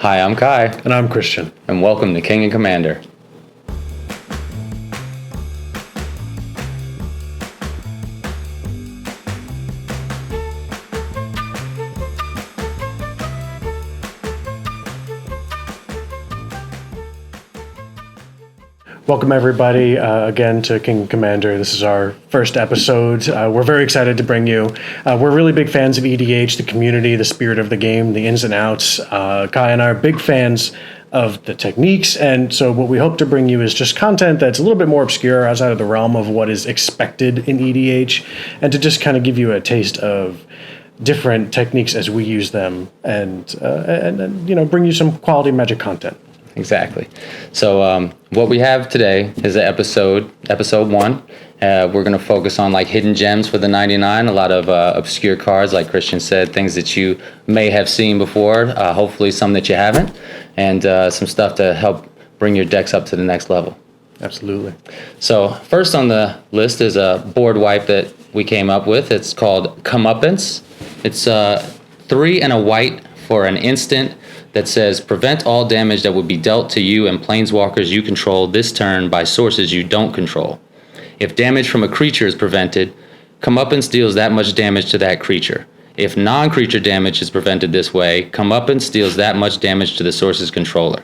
Hi, I'm Kai. And I'm Christian. And welcome to King and Commander. Welcome, everybody, again to King and Commander. This is our first episode. We're very excited to bring you. We're really big fans of EDH, the community, the spirit of the game, the ins and outs. Kai and I are big fans of the techniques, and so what we hope to bring you is just content that's a little bit more obscure, outside of the realm of what is expected in EDH, and to just kind of give you a taste of different techniques as we use them, and bring you some quality Magic content. Exactly. So what we have today is episode 1. We're going to focus on like hidden gems for the 99, a lot of obscure cards, like Christian said, things that you may have seen before, hopefully some that you haven't, and some stuff to help bring your decks up to the next level. Absolutely. So first on the list is a board wipe that we came up with. It's called Comeuppance. It's 3 and a white for an instant that says, prevent all damage that would be dealt to you and planeswalkers you control this turn by sources you don't control. If damage from a creature is prevented, Comeuppance deals that much damage to that creature. If non-creature damage is prevented this way, Comeuppance deals that much damage to the source's controller.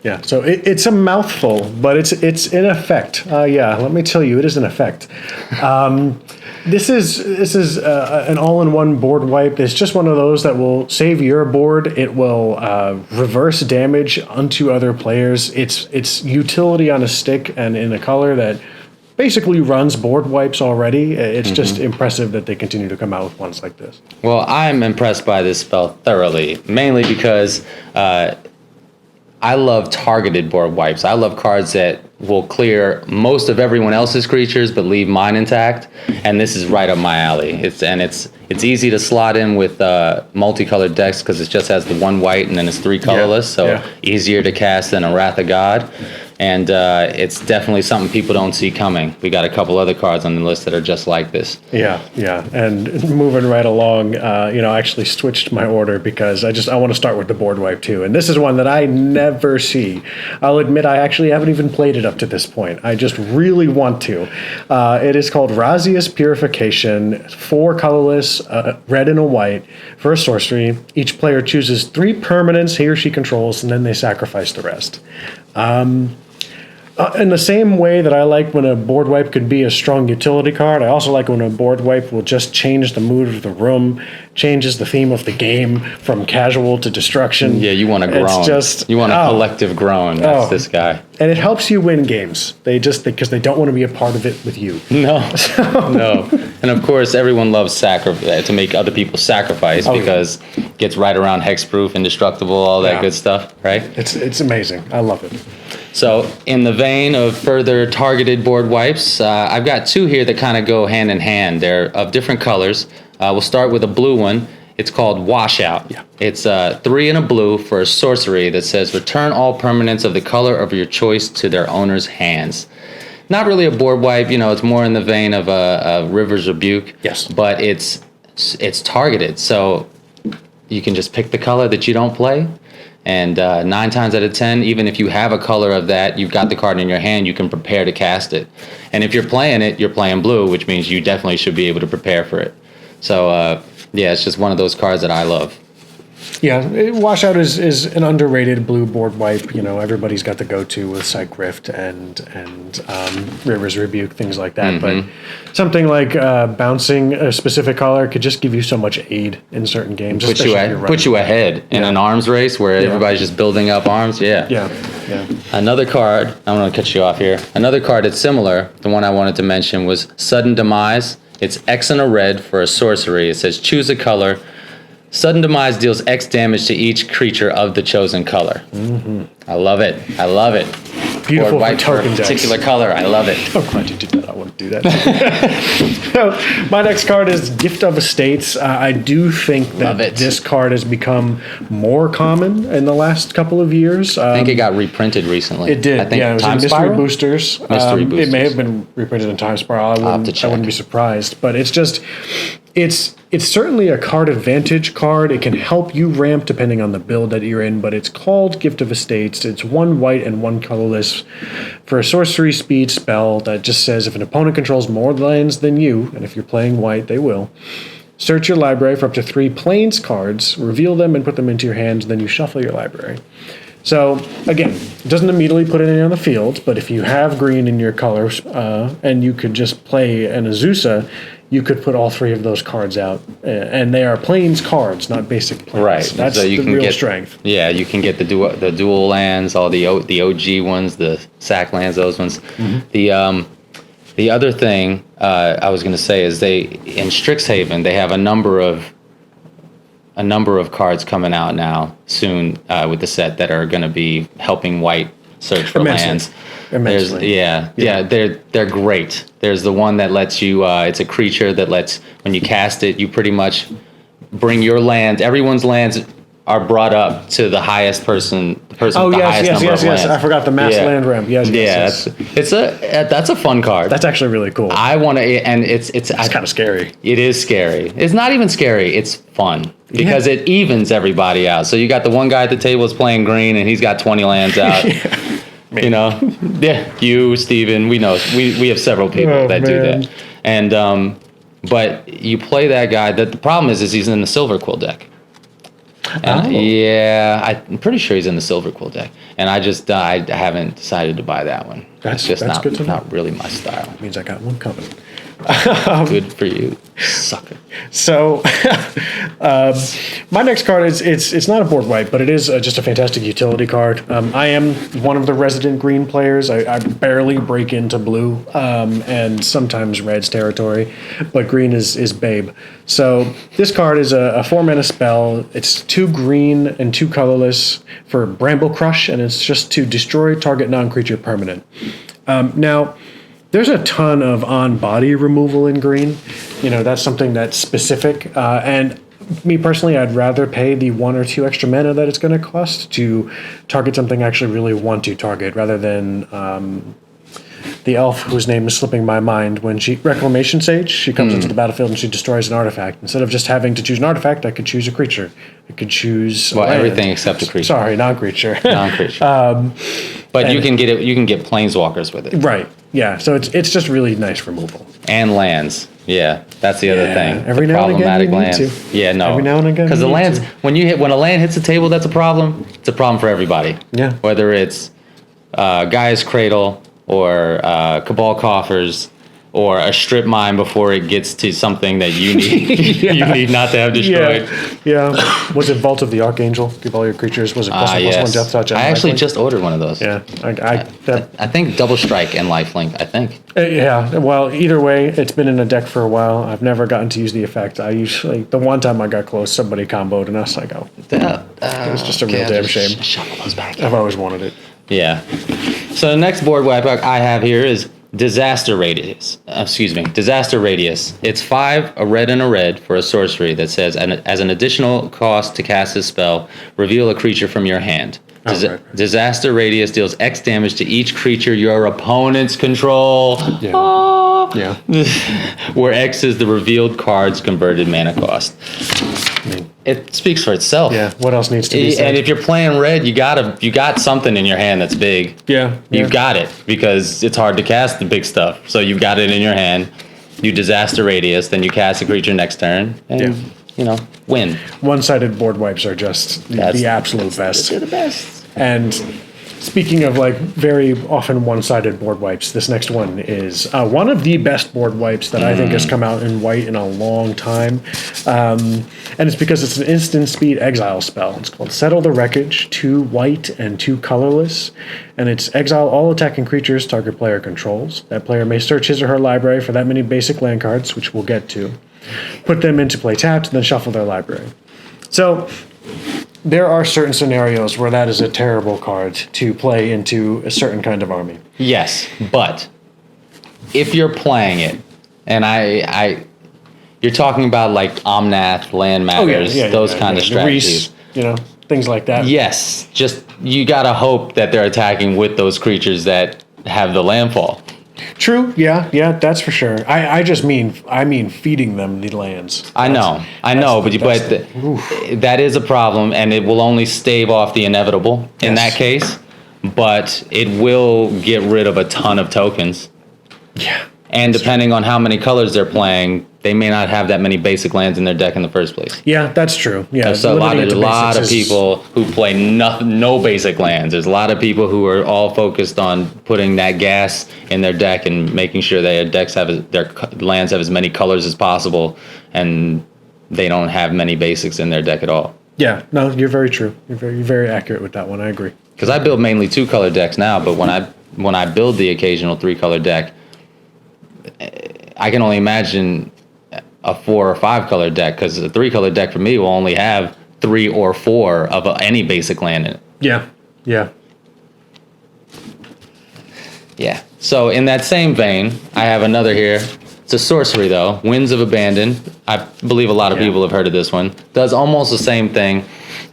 Yeah. So it's a mouthful, but it's in effect. Let me tell you, it is in effect. This is an all-in-one board wipe. It's just one of those that will save your board. It will reverse damage onto other players. It's utility on a stick and in a color that basically runs board wipes already. It's just impressive that they continue to come out with ones like this. Well, I'm impressed by this spell thoroughly, mainly because I love targeted board wipes. I love cards that will clear most of everyone else's creatures but leave mine intact, and this is right up my alley. It's easy to slot in with multicolored decks because it just has the 1 white and then it's 3 colorless, easier to cast than a Wrath of God. And it's definitely something people don't see coming. We got a couple other cards on the list that are just like this. Yeah. And moving right along, I actually switched my order because I want to start with the board wipe too. And this is one that I never see. I'll admit I actually haven't even played it up to this point. I just really want to. It is called Razia's Purification, 4 colorless, red and a white, for a sorcery. Each player chooses 3 permanents he or she controls, and then they sacrifice the rest. In the same way that I like when a board wipe could be a strong utility card, I also like when a board wipe will just change the mood of the room, changes the theme of the game from casual to destruction. Yeah, you want a groan. You want a collective groan. That's this guy. And it helps you win games. Because they don't want to be a part of it with you. No. And of course, everyone loves to make other people sacrifice because it gets right around hexproof, indestructible, all that good stuff, right? It's amazing. I love it. So in the vein of further targeted board wipes, I've got 2 here that kind of go hand in hand. They're of different colors. We'll start with a blue one. It's called Washout. Yeah. It's 3 and a blue for a sorcery that says return all permanents of the color of your choice to their owner's hands. Not really a board wipe, it's more in the vein of a River's Rebuke. Yes. But it's targeted, so you can just pick the color that you don't play. And 9 times out of 10, even if you have a color of that, you've got the card in your hand, you can prepare to cast it. And if you're playing it, you're playing blue, which means you definitely should be able to prepare for it. So, it's just one of those cards that I love. Yeah, Washout is an underrated blue board wipe. Everybody's got the go-to with Psych Rift and River's Rebuke, things like that. But something like bouncing a specific color could just give you so much aid in certain games. Put you ahead in an arms race where everybody's just building up arms. Yeah. Another card, I'm going to cut you off here. Another card that's similar, the one I wanted to mention, was Sudden Demise. It's X and a red for a sorcery. It says choose a color. Sudden Demise deals X damage to each creature of the chosen color. I love it. Beautiful for token decks. Particular color. I love it. I'm glad you did that. I want to do that. So, my next card is Gift of Estates. I do think that this card has become more common in the last couple of years. I think it got reprinted recently. It did. I think it was Time in Mystery Boosters. Mystery Boosters. It may have been reprinted in Time Spiral. I wouldn't be surprised. But it's just, it's It's certainly a card advantage card. It can help you ramp depending on the build that you're in, but it's called Gift of Estates. It's 1 white and 1 colorless for a sorcery speed spell that just says if an opponent controls more lands than you, and if you're playing white, they will, search your library for up to 3 plains cards, reveal them and put them into your hands, then you shuffle your library. So, again, it doesn't immediately put anything on the field, but if you have green in your colors and you could just play an Azusa, you could put all 3 of those cards out. And they are plains cards, not basic plains. Right. That's so you the can real get, strength. Yeah, you can get the dual lands, all the OG ones, the sack lands, those ones. Mm-hmm. The other thing I was going to say is in Strixhaven, they have a number of cards coming out now soon with the set that are going to be helping white search for lands. Immensely. They're great. There's the one that lets you. It's a creature that lets when you cast it, you pretty much bring your land. Everyone's lands are brought up to the highest person. The person with the highest number of lands. I forgot the mass land ramp. Yes. That's a fun card. That's actually really cool. I want to, and it's kind of scary. It is scary. It's not even scary. It's fun because it evens everybody out. So you got the one guy at the table is playing green and he's got 20 lands out. You know, you, Steven, we know we have several people that do that. And but you play that guy. The problem is he's in the Silver Quill deck. And I'm pretty sure he's in the Silver Quill deck. And I haven't decided to buy that one. That's just not really my style. That means I got one coming. Good for you, sucker. So, my next card is it's not a board wipe, but it is just a fantastic utility card. I am one of the resident green players. I barely break into blue and sometimes red's territory, but green is babe. So this card is a 4-mana spell. It's 2 green and 2 colorless for Bramble Crush, and it's just to destroy target non-creature permanent. Now, there's a ton of on-body removal in green. You know, that's something that's specific. And me personally, I'd rather pay the 1 or 2 extra mana that it's going to cost to target something I actually really want to target, rather than the elf whose name is slipping my mind. When Reclamation Sage, she comes into the battlefield and she destroys an artifact. Instead of just having to choose an artifact, I could choose a creature. I could choose everything except a creature. Sorry, non-creature. Non-creature. But you can get it. You can get planeswalkers with it. Right. Yeah. So it's just really nice removal. And lands. Yeah, that's the other thing. Every now and again, you need to. Yeah, no. Every now and again, because the lands, when a land hits the table, that's a problem. It's a problem for everybody. Yeah. Whether it's Gaia's Cradle or Cabal Coffers or a strip mine before it gets to something that you need you need not to have destroyed. Yeah. Was it Vault of the Archangel? Give all your creatures. Was it +1/+1 Death Touch? I actually just ordered one of those. Yeah. I think Double Strike and Lifelink. I think. Yeah. Well, either way, it's been in a deck for a while. I've never gotten to use the effect. I usually, the one time I got close, somebody comboed, and I was like, it was just a real damn shame. Shuffle those back. I've always wanted it. Yeah. So the next board wipe I have here is Disaster Radius. Disaster Radius. It's 5, a red and a red for a sorcery that says, as an additional cost to cast this spell, reveal a creature from your hand. Right. Disaster Radius deals X damage to each creature your opponents control. Yeah. Oh. Yeah. Where X is the revealed card's converted mana cost. It speaks for itself. Yeah. What else needs to be said? And if you're playing red, you got something in your hand that's big. Yeah. You've got it because it's hard to cast the big stuff. So you've got it in your hand. You Disaster Radius, then you cast a creature next turn, and win. One-sided board wipes are just the absolute best. They're the best. And speaking of very often one-sided board wipes, this next one is one of the best board wipes that I think has come out in white in a long time. And it's because it's an instant speed exile spell. It's called Settle the Wreckage, 2 white and 2 colorless. And it's exile all attacking creatures target player controls. That player may search his or her library for that many basic land cards, which we'll get to. Put them into play tapped, and then shuffle their library. So there are certain scenarios where that is a terrible card to play into a certain kind of army. Yes, but if you're playing it, and you're talking about like Omnath, Land Matters, those kind of strategies. Reese, things like that. Yes, just you gotta hope that they're attacking with those creatures that have the landfall. True. Yeah, that's for sure. I just mean feeding them the lands. I know, but that is a problem, and it will only stave off the inevitable in that case. But it will get rid of a ton of tokens. Yeah. And depending on how many colors they're playing, they may not have that many basic lands in their deck in the first place. Yeah, that's true. Yeah, so a lot of people who play no basic lands. There's a lot of people who are all focused on putting that gas in their deck and making sure their decks their lands have as many colors as possible, and they don't have many basics in their deck at all. Yeah, no, you're very true. You're very accurate with that one. I agree. Because I build mainly 2-color decks now, but when I build the occasional 3-color deck, I can only imagine a 4 or 5-color deck, because a 3-color deck for me will only have 3 or 4 of any basic land in it. Yeah. So in that same vein, I have another here. It's a sorcery though, Winds of Abandon. I believe a lot of people have heard of this one. Does almost the same thing,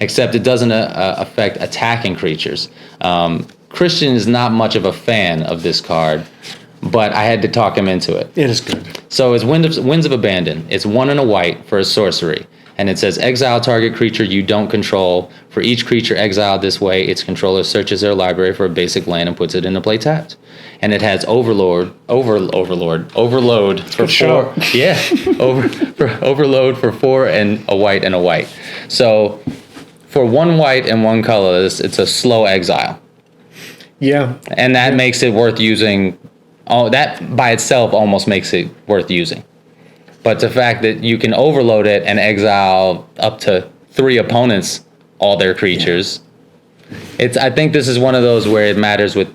except it doesn't affect attacking creatures. Christian is not much of a fan of this card, but I had to talk him into it. It is good. So it's Winds of Abandon. It's 1 and a white for a sorcery. And it says, exile target creature you don't control. For each creature exiled this way, its controller searches their library for a basic land and puts it into play tapped. And it has Overload for 4. Yeah, Overload for 4 and a white. So for 1 white and 1 colorless, it's a slow exile. Yeah. And that makes it worth using. Oh, that by itself almost makes it worth using. But the fact that you can overload it and exile up to 3 opponents, all their creatures, I think this is one of those where it matters with,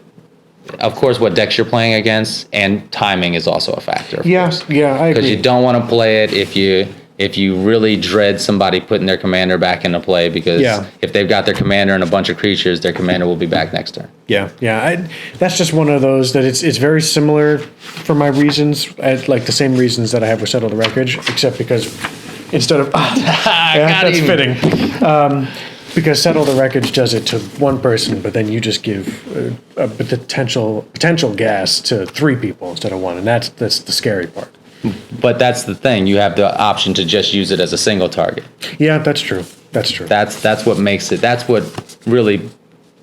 of course, what decks you're playing against, and timing is also a factor. Yeah, I agree. Because you don't want to play it if you really dread somebody putting their commander back into play, because if they've got their commander and a bunch of creatures, their commander will be back next turn. Yeah. That's just one of those that it's very similar for my reasons, like the same reasons that I have with Settle the Wreckage, except because instead of that's fitting. Because Settle the Wreckage does it to 1 person, but then you just give a potential gas to 3 people instead of 1, and that's the scary part. But that's the thing. You have the option to just use it as a single target. Yeah, that's true. That's what makes it. That's what really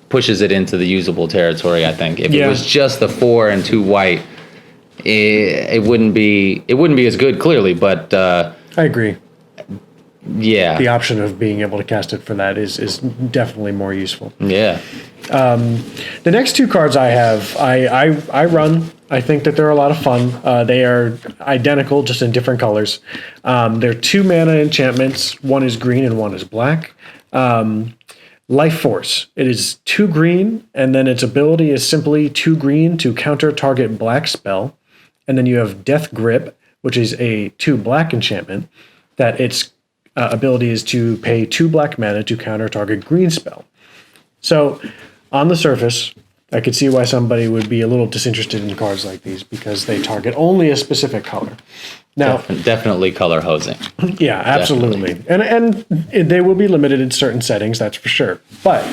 pushes it into the usable territory, I think. If it was just the 4 and 2 white, it wouldn't be as good, clearly. But I agree. Yeah, the option of being able to cast it for that is definitely more useful. Yeah. The next 2 cards I have, I run. I think that they're a lot of fun. They are identical, just in different colors. They're 2 mana enchantments. 1 is green and 1 is black. Life Force. It is 2 green, and then its ability is simply 2 green to counter target black spell. And then you have Death Grip, which is a 2 black enchantment that its ability is to pay 2 black mana to counter target green spell. So on the surface, I could see why somebody would be a little disinterested in cards like these, because they target only a specific color. Now, definitely color hosing. Yeah, absolutely. And they will be limited in certain settings, that's for sure. But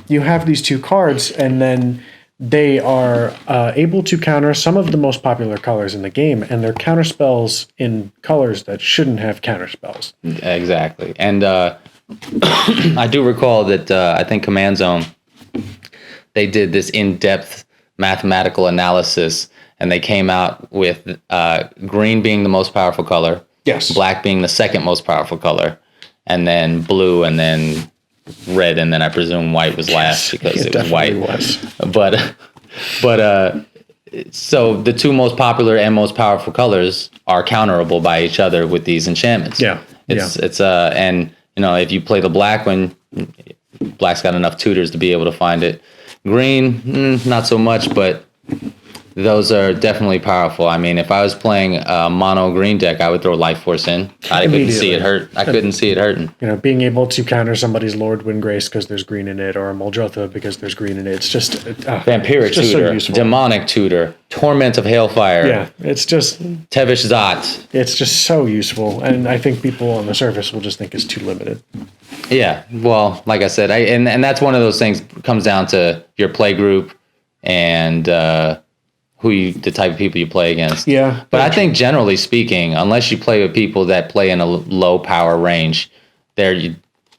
you have these 2 cards, and then they are able to counter some of the most popular colors in the game, and they're counter spells in colors that shouldn't have counter spells. Exactly. And I do recall that I think Command Zone, they did this in-depth mathematical analysis, and they came out with green being the most powerful color, black being the second most powerful color, and then blue, and then red, and then I presume white was last because it was white. But so the 2 most popular and most powerful colors are counterable by each other with these enchantments. It's and if you play the black one, black's got enough tutors to be able to find it. Green, not so much, but those are definitely powerful. I mean, if I was playing a mono green deck, I would throw Life Force in. I couldn't see it hurt. I couldn't see it hurting. Being able to counter somebody's Lord Windgrace because there's green in it, or a Muldrotha because there's green in it. It's just Vampiric Tutor, so Demonic Tutor, Torment of Hailfire. Yeah, it's just Tevish Zot. It's just so useful, and I think people on the surface will just think it's too limited. Yeah, well, like I said, and that's one of those things. Comes down to your play group and the type of people you play against. Yeah. But I think generally speaking, unless you play with people that play in a low power range,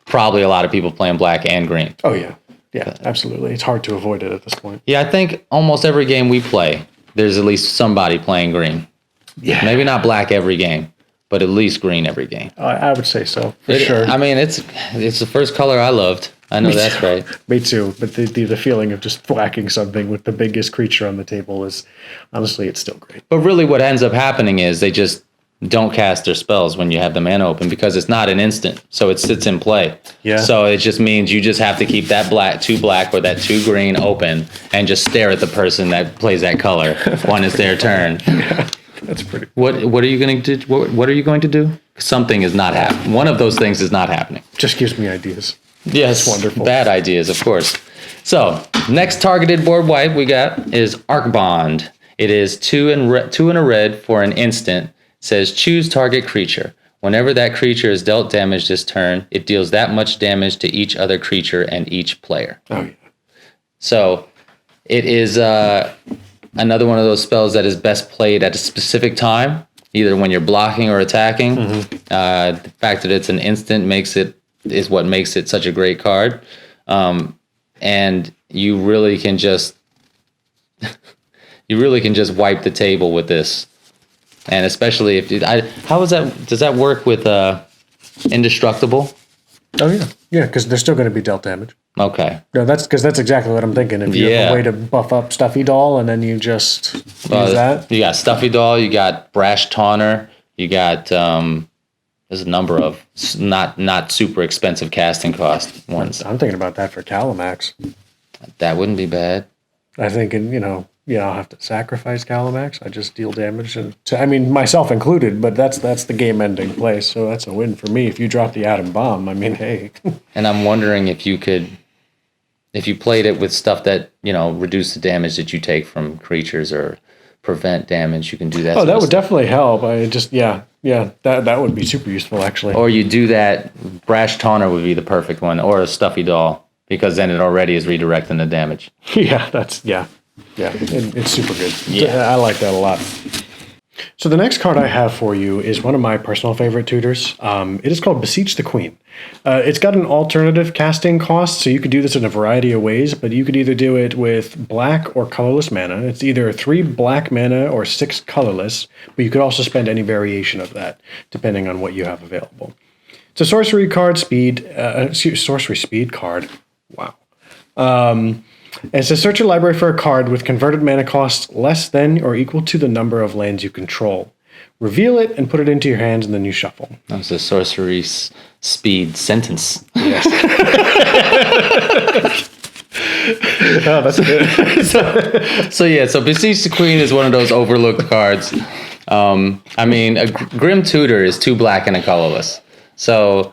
probably a lot of people playing black and green. Oh, yeah. Yeah, absolutely. It's hard to avoid it at this point. Yeah, I think almost every game we play, there's at least somebody playing green. Yeah. Maybe not black every game, but at least green every game. I would say so, for sure. I mean, it's the first color I loved. I know that's right. Me too. But the feeling of just whacking something with the biggest creature on the table is, honestly, it's still great. But really what ends up happening is they just don't cast their spells when you have the mana open because it's not an instant. So it sits in play. Yeah. So it just means you just have to keep that two black or that 2 green open and just stare at the person that plays that color when it's their turn. Yeah, that's pretty cool. What are you going to do? What are you going to do? Something is not happening. One of those things is not happening. Just gives me ideas. Yes. That's wonderful. Bad ideas, of course. So next targeted board wipe we got is Arc Bond. It is 2 and a red for an instant. Says choose target creature. Whenever that creature is dealt damage this turn, it deals that much damage to each other creature and each player. Oh, yeah. So it is another one of those spells that is best played at a specific time, either when you're blocking or attacking. The fact that it's an instant is what makes it such a great card. And you really can just wipe the table with this. And especially if does that work with indestructible? Oh, yeah. Yeah, because they're still going to be dealt damage. Okay. No, that's exactly what I'm thinking. If you have a way to buff up Stuffy Doll and then you just use that. You got Stuffy Doll, you got Brash Taunter, you got there's a number of not super expensive casting cost ones. I'm thinking about that for Calamax. That wouldn't be bad. I think, I'll have to sacrifice Calamax. I just deal damage, myself included. But that's the game-ending play, so that's a win for me. If you drop the Atom Bomb, hey. And I'm wondering if you played it with stuff that reduce the damage that you take from creatures or prevent damage, you can do that. Oh, that would definitely help. That would be super useful, actually. Or you do that. Brash Taunter would be the perfect one, or a Stuffy Doll, because then it already is redirecting the damage. Yeah, it's super good. Yeah. I like that a lot. So the next card I have for you is one of my personal favorite tutors. It is called Beseech the Queen. It's got an alternative casting cost, so you could do this in a variety of ways, but you could either do it with black or colorless mana. It's either 3 black mana or 6 colorless, but you could also spend any variation of that, depending on what you have available. It's a sorcery speed card. Wow. It says search your library for a card with converted mana cost less than or equal to the number of lands you control. Reveal it and put it into your hands, and then you shuffle. That was a sorcery speed sentence. Yes. Oh, that's good. So Beseech the Queen is one of those overlooked cards. A Grim Tutor is 2 black and a colorless. So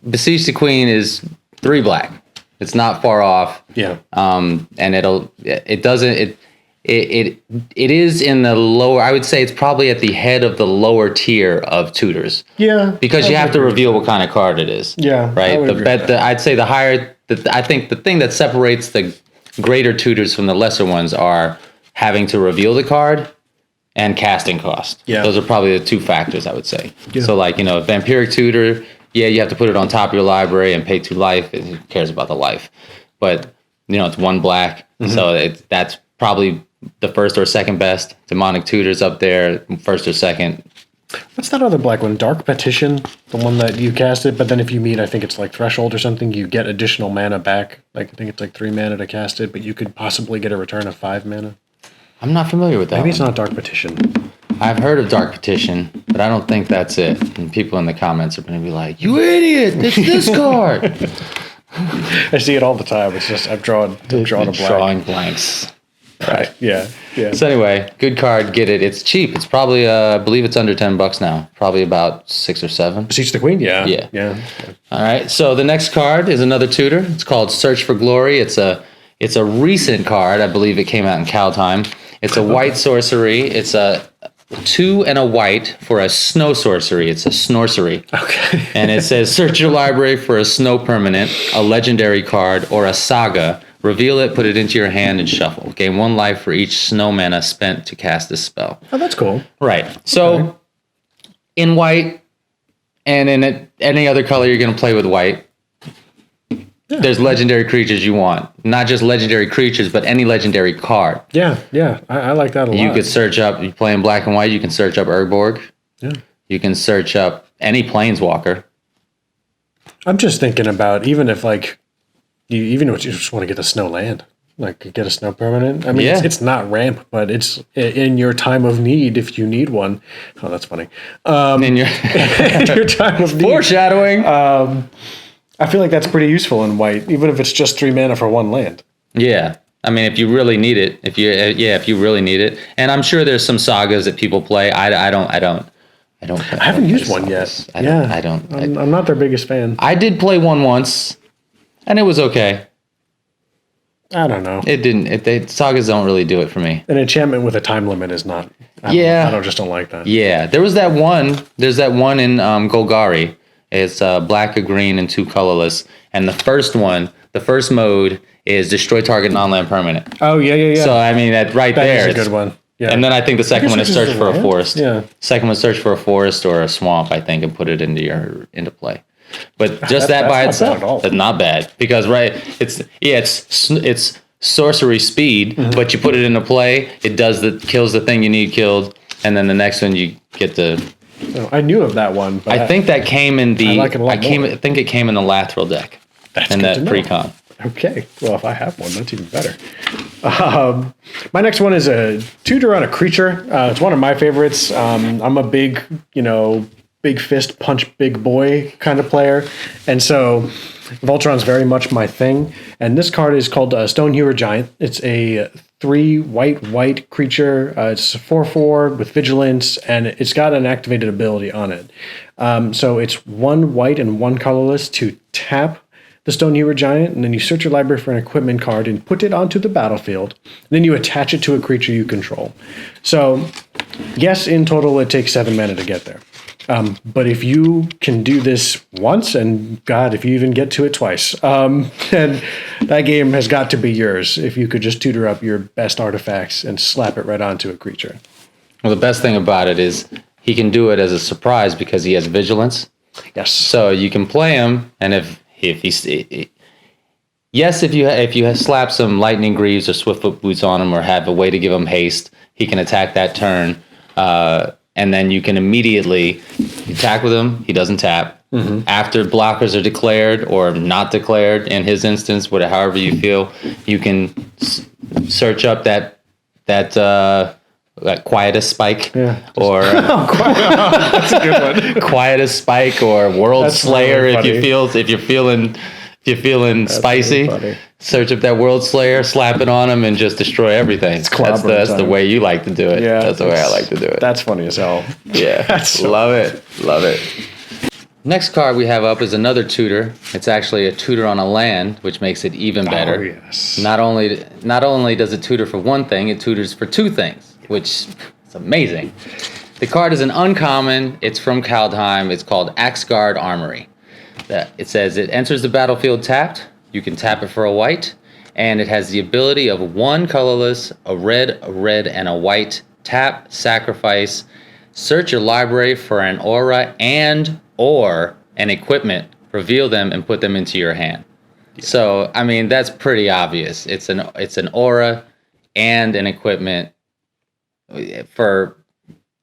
Beseech the Queen is 3 black. It's not far off. Yeah. And it is in the lower, I would say it's probably at the head of the lower tier of tutors. Yeah. Because you have to reveal what kind of card it is. Yeah. Right? I'd say the higher, I think the thing that separates the greater tutors from the lesser ones are having to reveal the card and casting cost. Yeah. Those are probably the 2 factors, I would say. Yeah. So Vampiric Tutor, you have to put it on top of your library and pay 2 life. Who cares about the life? But, it's 1 black. Mm-hmm. So that's probably the first or second best. Demonic Tutor's up there, first or second. What's that other black one? Dark Petition? The one that you cast it, but then if you meet, I think it's like Threshold or something, you get additional mana back. I think it's 3 mana to cast it, but you could possibly get a return of 5 mana. I'm not familiar with that. Maybe it's not Dark Petition. I've heard of Dark Petition, but I don't think that's it. And people in the comments are going to be like, "You idiot! It's this card." I see it all the time. It's just I've drawn a blank. Drawing blanks. Right. Yeah. So anyway, good card. Get it. It's cheap. It's probably I believe it's under $10 now. Probably about 6 or 7. Beseech the Queen. Yeah. All right. So the next card is another tutor. It's called Search for Glory. It's a recent card. I believe it came out in Kaldheim. It's a white sorcery. It's a 2 and a white for a snow sorcery. It's a snorcery. Okay. And it says search your library for a snow permanent, a legendary card, or a saga Reveal it, put it into your hand, and shuffle. Gain 1 life for each snow mana spent to cast this spell. Oh, that's cool. Right. So, in white, and in any other color you're going to play with white, there's legendary creatures you want. Not just legendary creatures, but any legendary card. Yeah. I like that a lot. You could search up, you play in black and white, you can search up Urborg. Yeah. You can search up any Planeswalker. I'm just thinking about even if like you just want to get a snow land, like get a snow permanent. I mean, it's not ramp, but it's in your time of need if you need one. Oh, that's funny. In your, In your time of need. foreshadowing. I feel like that's pretty useful in white, even if it's just 3 mana for 1 land. Yeah. I mean, if you really need it, if you really need it, and I'm sure there's some sagas that people play. I haven't used one yet. I'm not their biggest fan. I did play one once, and it was okay. I don't know. It didn't. Sagas don't really do it for me. An enchantment with a time limit is not. I just don't like that. Yeah, there was that one. There's that one in Golgari. It's black, a green, and 2 colorless. And the first mode is destroy target non-land permanent. Oh yeah. So I mean, that there is a good one. Yeah. And then I think the second one is search for a forest. Yeah. Second one is search for a forest or a swamp, I think, and put it into play. But just that by itself, that's not bad because it's sorcery speed, but you put it into play, it kills the thing you need killed, and then the next one you get the. Oh, I knew of that one. But I think that came in the. I like it a lot more. I think it came in the Lathril deck. That's in good that to know. pre-con. Okay. Well, if I have one, that's even better. My next one is a tutor on a creature. It's one of my favorites. I'm a big, big fist punch big boy kind of player, and so Voltron's very much my thing. And this card is called Stonehewer Giant. It's a 3 white creature. It's a 4/4 with vigilance, and it's got an activated ability on it. So it's 1 white and 1 colorless to tap the Stonehewer Giant, and then you search your library for an equipment card and put it onto the battlefield. And then you attach it to a creature you control. So, yes, in total it takes 7 mana to get there. But if you can do this once, and God, if you even get to it twice, and that game has got to be yours if you could just tutor up your best artifacts and slap it right onto a creature. Well, the best thing about it is he can do it as a surprise because he has vigilance. Yes. So you can play him, and if you slap some lightning greaves or swiftfoot boots on him, or have a way to give him haste, he can attack that turn. And then you can immediately attack with him. He doesn't tap. Mm-hmm. After blockers are declared or not declared, in his instance, however you feel, you can search up that Quietus Spike, or that's a good one. Quietus Spike or World Slayer really if you're feeling that's spicy. Really search up that World Slayer, slap it on him, and just destroy everything. That's the way you like to do it. Yeah, that's the way I like to do it. That's funny as hell. Yeah, love it. Next card we have up is another tutor. It's actually a tutor on a land, which makes it even better. Oh, yes. Not only does it tutor for one thing, it tutors for 2 things, which is amazing. The card is an uncommon. It's from Kaldheim. It's called Axgard Armory. It says it enters the battlefield tapped. You can tap it for a white, and it has the ability of 1 colorless, a red, and a white. Tap, sacrifice, search your library for an aura or an equipment, reveal them, and put them into your hand. Yeah. So, I mean, that's pretty obvious. It's an aura and an equipment for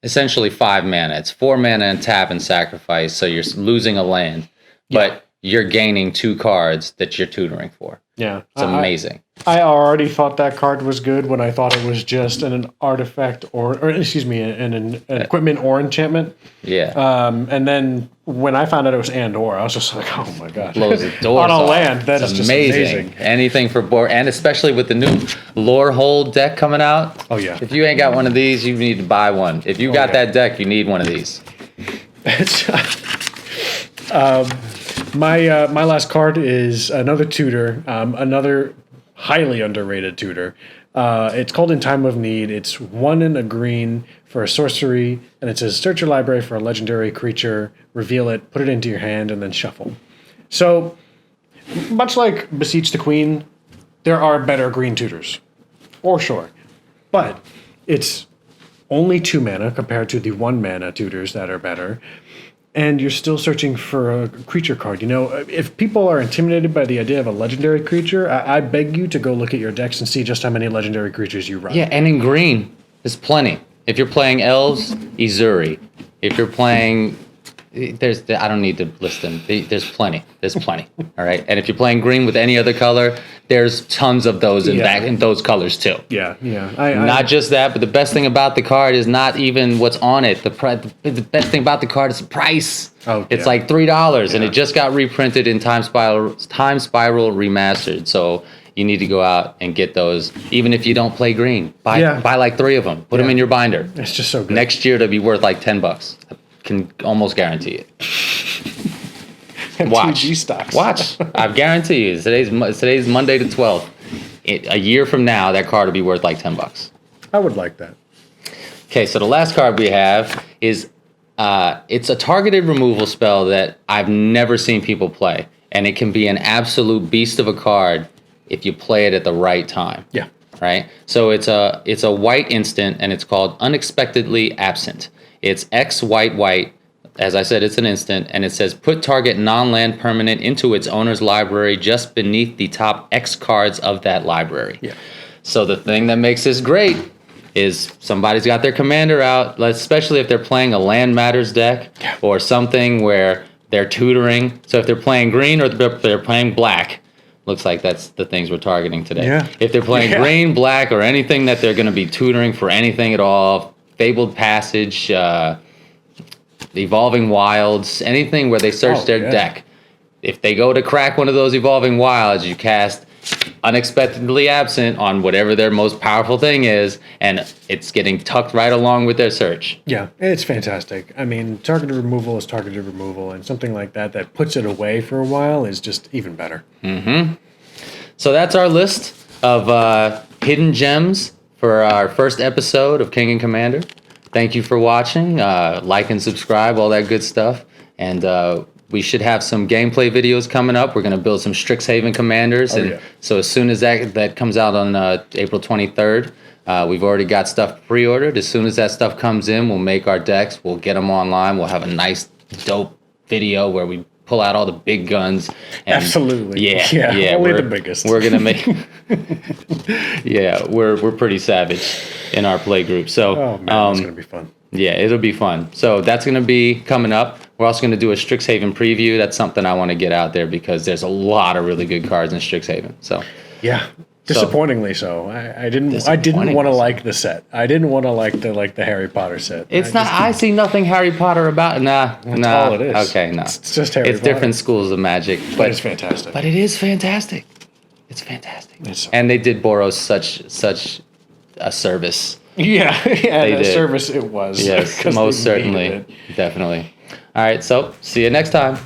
essentially 5 mana. It's 4 mana and tap and sacrifice, so you're losing a land. But you're gaining 2 cards that you're tutoring for. Yeah. It's amazing. I already thought that card was good when I thought it was just an artifact an equipment or enchantment. Yeah. And then when I found out it was and/or, I was just like, oh my god. Blows the doors on a off. land, that is just amazing. Anything for board, and especially with the new Lore Hold deck coming out. Oh yeah. If you ain't got one of these, you need to buy one. If you got that deck, you need one of these. My last card is another tutor, another highly underrated tutor. It's called In Time of Need. It's 1 and a green for a sorcery, and it says search your library for a legendary creature, reveal it, put it into your hand, and then shuffle. So, much like Beseech the Queen, there are better green tutors, for sure. But it's only 2 mana compared to the 1 mana tutors that are better. And you're still searching for a creature card. You know, if people are intimidated by the idea of a legendary creature, I beg you to go look at your decks and see just how many legendary creatures you run. Yeah, and in green, there's plenty. If you're playing elves, Izuri. If you're playing, I don't need to list them. There's plenty. All right. And if you're playing green with any other color, there's tons of those in those colors too. Yeah. Not just that, but the best thing about the card is not even what's on it. The best thing about the card is the price. It's like $3, and it just got reprinted in Time Spiral Remastered. So you need to go out and get those, even if you don't play green. Buy like 3 of them. Put them in your binder. It's just so good. Next year, they'll be worth like $10. I can almost guarantee it. Watch. 2G stocks. Watch. I guarantee you. Today's Monday the 12th. A year from now, that card will be worth like $10. I would like that. Okay, so the last card we have is it's a targeted removal spell that I've never seen people play, and it can be an absolute beast of a card if you play it at the right time. Yeah. Right. So it's a white instant, and it's called Unexpectedly Absent. It's X white. As I said, it's an instant, and it says put target non-land permanent into its owner's library just beneath the top X cards of that library. Yeah. So the thing that makes this great is somebody's got their commander out, especially if they're playing a Land Matters deck or something where they're tutoring. So if they're playing green or they're playing black, looks like that's the things we're targeting today. Yeah. If they're playing green, black, or anything that they're going to be tutoring for anything at all, Fabled Passage, Evolving Wilds, anything where they search their deck. If they go to crack one of those Evolving Wilds, you cast Unexpectedly Absent on whatever their most powerful thing is, and it's getting tucked right along with their search. Yeah, it's fantastic. I mean, targeted removal is targeted removal, and something like that puts it away for a while is just even better. Mm-hmm. So that's our list of hidden gems for our first episode of King and Commander. Thank you for watching. Like and subscribe, all that good stuff. And we should have some gameplay videos coming up. We're going to build some Strixhaven commanders. So as soon as that comes out on April 23rd, we've already got stuff pre-ordered. As soon as that stuff comes in, we'll make our decks. We'll get them online. We'll have a nice, dope video where we pull out all the big guns. And Absolutely. Yeah. Only the biggest. We're going to make... we're pretty savage in our play group. So, oh, man, it's going to be fun. Yeah, it'll be fun. So that's going to be coming up. We're also going to do a Strixhaven preview. That's something I want to get out there because there's a lot of really good cards in Strixhaven. So yeah, disappointingly so. I didn't want to like the set. I didn't want to like the Harry Potter set. I see nothing Harry Potter about. That's all it is. Okay, no. It's just Harry Potter. It's different schools of magic, but it's fantastic. But it is fantastic. It's fantastic. And they did Boros such a service. Yeah, the service it was. Yes, most certainly. Definitely. All right, so see you next time.